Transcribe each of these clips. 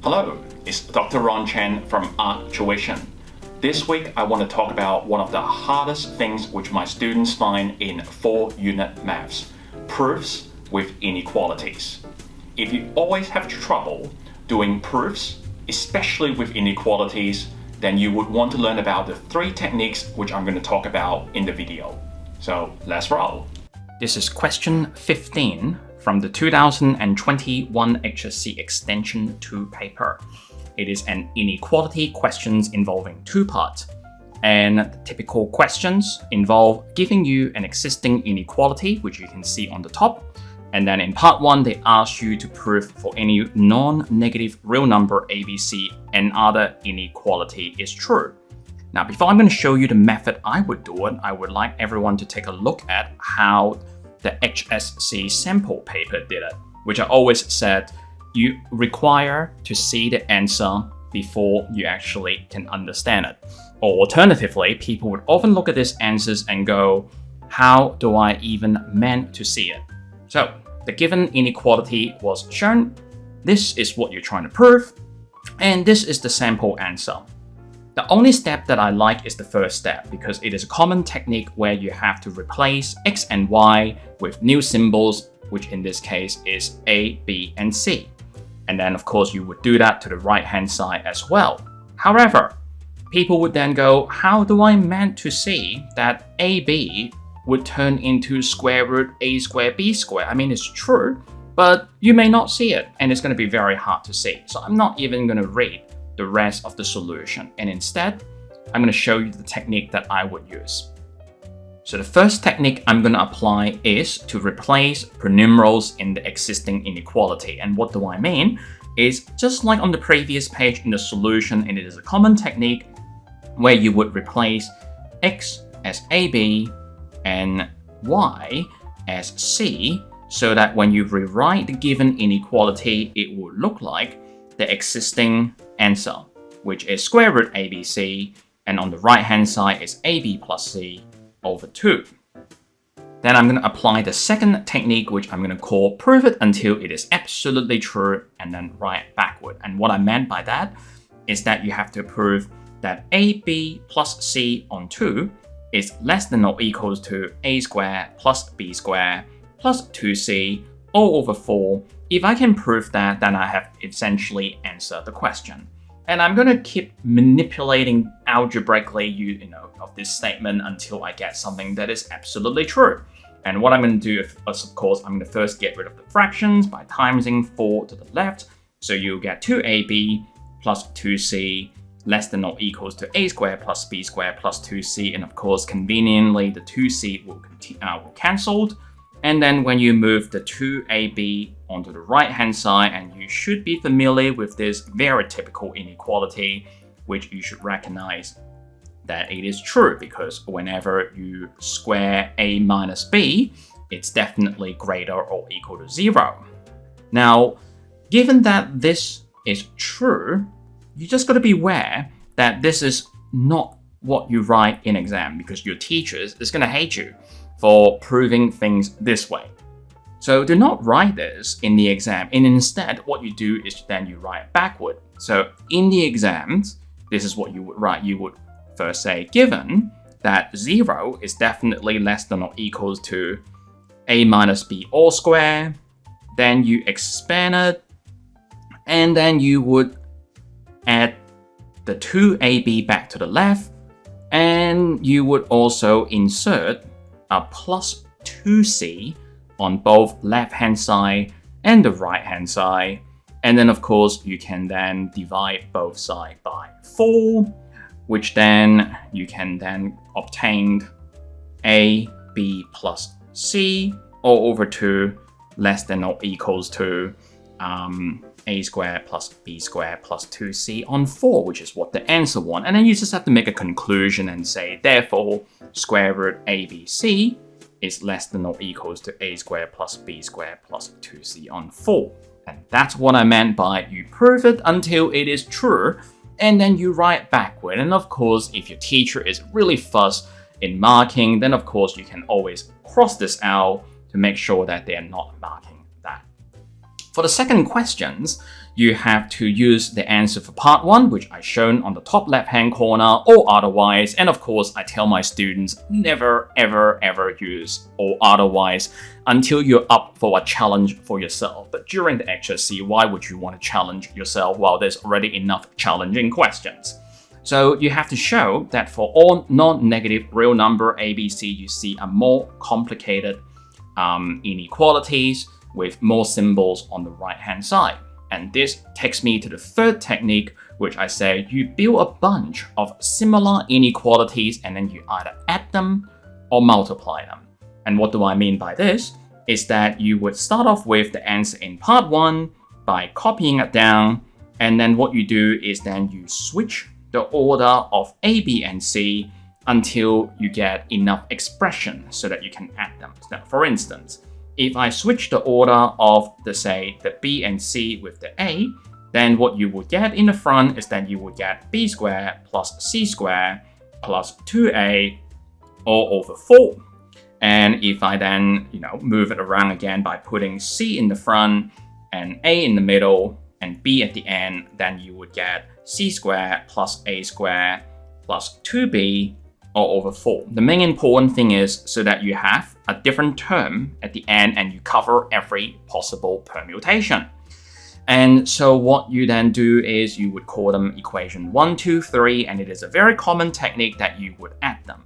Hello, it's Dr. Ron Chen from Art Tuition. This week I want to talk about one of the hardest things which my students find in 4-unit maths, proofs with inequalities. If you always have trouble doing proofs, especially with inequalities, then you would want to learn about the 3 techniques which I'm going to talk about in the video. So let's roll. This is question 15 from the 2021 HSC Extension 2 paper. It is an inequality questions involving 2 parts. And the typical questions involve giving you an existing inequality, which you can see on the top. And then in part 1, they ask you to prove for any non-negative real number ABC another inequality is true. Now, before I'm going to show you the method I would do it, I would like everyone to take a look at how the HSC sample paper did it, which I always said you require to see the answer before you actually can understand it. Or alternatively, people would often look at these answers and go, how do I even meant to see it? So the given inequality was shown. This is what you're trying to prove, and this is the sample answer. The only step that I like is the first step because it is a common technique where you have to replace x and y with new symbols, which in this case is A, B, and C. And then of course you would do that to the right-hand side as well. However, people would then go, how do I meant to see that AB would turn into square root A squared B squared? I mean, it's true, but you may not see it, and it's going to be very hard to see. So I'm not even going to read the rest of the solution, and instead I'm going to show you the technique that I would use. So the first technique I'm going to apply is to replace prenumerals in the existing inequality. And what do I mean? Is just like on the previous page in the solution, and it is a common technique where you would replace x as AB and y as C, so that when you rewrite the given inequality, it will look like the existing answer, which is square root ABC, and on the right hand side is AB plus C over 2. Then I'm going to apply the second technique, which I'm going to call prove it until it is absolutely true, and then write it backward. And what I meant by that is that you have to prove that AB plus C on 2 is less than or equals to A squared plus B squared plus 2C all over 4. If I can prove that, then I have essentially answered the question. And I'm going to keep manipulating algebraically of this statement until I get something that is absolutely true. And what I'm going to do is, of course, I'm going to first get rid of the fractions by timesing 4 to the left. So you'll get 2AB plus 2C less than or equals to A squared plus B squared plus 2C. And of course, conveniently, the 2C will cancelled. And then when you move the 2AB onto the right-hand side, and you should be familiar with this very typical inequality, which you should recognize that it is true because whenever you square A minus B, it's definitely greater or equal to 0. Now, given that this is true, you just got to be aware that this is not what you write in exam because your teacher is going to hate you for proving things this way. So do not write this in the exam, and instead what you do is then you write it backward. So in the exams, this is what you would write. You would first say, given that 0 is definitely less than or equals to A minus B all square, then you expand it, and then you would add the 2AB back to the left, and you would also insert a plus 2C on both left-hand side and the right-hand side. And then, of course, you can then divide both sides by 4, which then you can then obtain A, B plus C all over 2 less than or equals to A squared plus B squared plus 2C on 4, which is what the answer was. And then you just have to make a conclusion and say, therefore, square root ABC is less than or equals to A squared plus B squared plus 2C on 4. And that's what I meant by you prove it until it is true, and then you write backward. And of course, if your teacher is really fussed in marking, then of course you can always cross this out to make sure that they are not marking that. For the second questions, you have to use the answer for part 1, which I shown on the top left-hand corner, or otherwise. And of course, I tell my students never, ever, ever use or otherwise until you're up for a challenge for yourself. But during the HSC, why would you want to challenge yourself while there's already enough challenging questions? So you have to show that for all non-negative real number ABC, you see a more complicated inequalities with more symbols on the right-hand side. And this takes me to the third technique, which I say you build a bunch of similar inequalities and then you either add them or multiply them. And what do I mean by this? Is that you would start off with the answer in part 1 by copying it down, and then what you do is then you switch the order of A, B, and C until you get enough expression so that you can add them. Now, for instance, if I switch the order of the B and C with the A, then what you would get in the front is that you would get B squared plus C squared plus 2A all over 4. And if I then, move it around again by putting C in the front and A in the middle and B at the end, then you would get C squared plus A squared plus 2B all over 4. The main important thing is so that you have a different term at the end and you cover every possible permutation. And so what you then do is you would call them equation 1, 2, 3, and it is a very common technique that you would add them.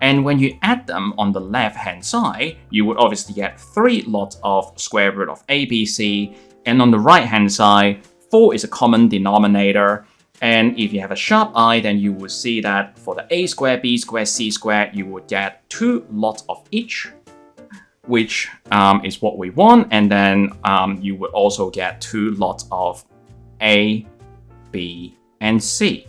And when you add them on the left-hand side, you would obviously get 3 lots of square root of ABC, and on the right-hand side, 4 is a common denominator. And if you have a sharp eye, then you will see that for the A squared, B squared, C squared, you would get 2 lots of each, which is what we want. And then you would also get 2 lots of A, B, and C.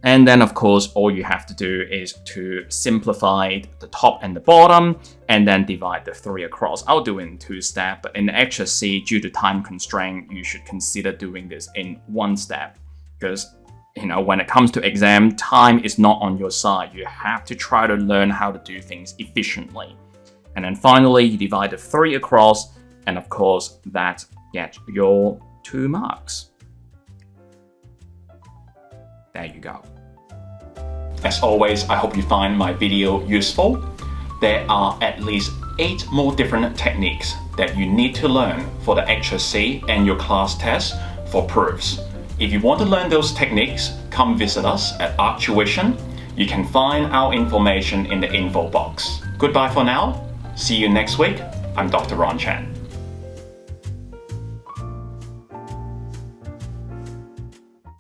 And then, of course, all you have to do is to simplify the top and the bottom, and then divide the 3 across. I'll do it in 2 steps, but in the HSC, due to time constraint, you should consider doing this in 1 step. Because when it comes to exam, time is not on your side. You have to try to learn how to do things efficiently. And then finally, you divide the 3 across, and of course, that gets your 2 marks. There you go. As always, I hope you find my video useful. There are at least 8 more different techniques that you need to learn for the HSC and your class test for proofs. If you want to learn those techniques, come visit us at Art Tuition. You can find our information in the info box. Goodbye for now. See you next week. I'm Dr. Ron Chan.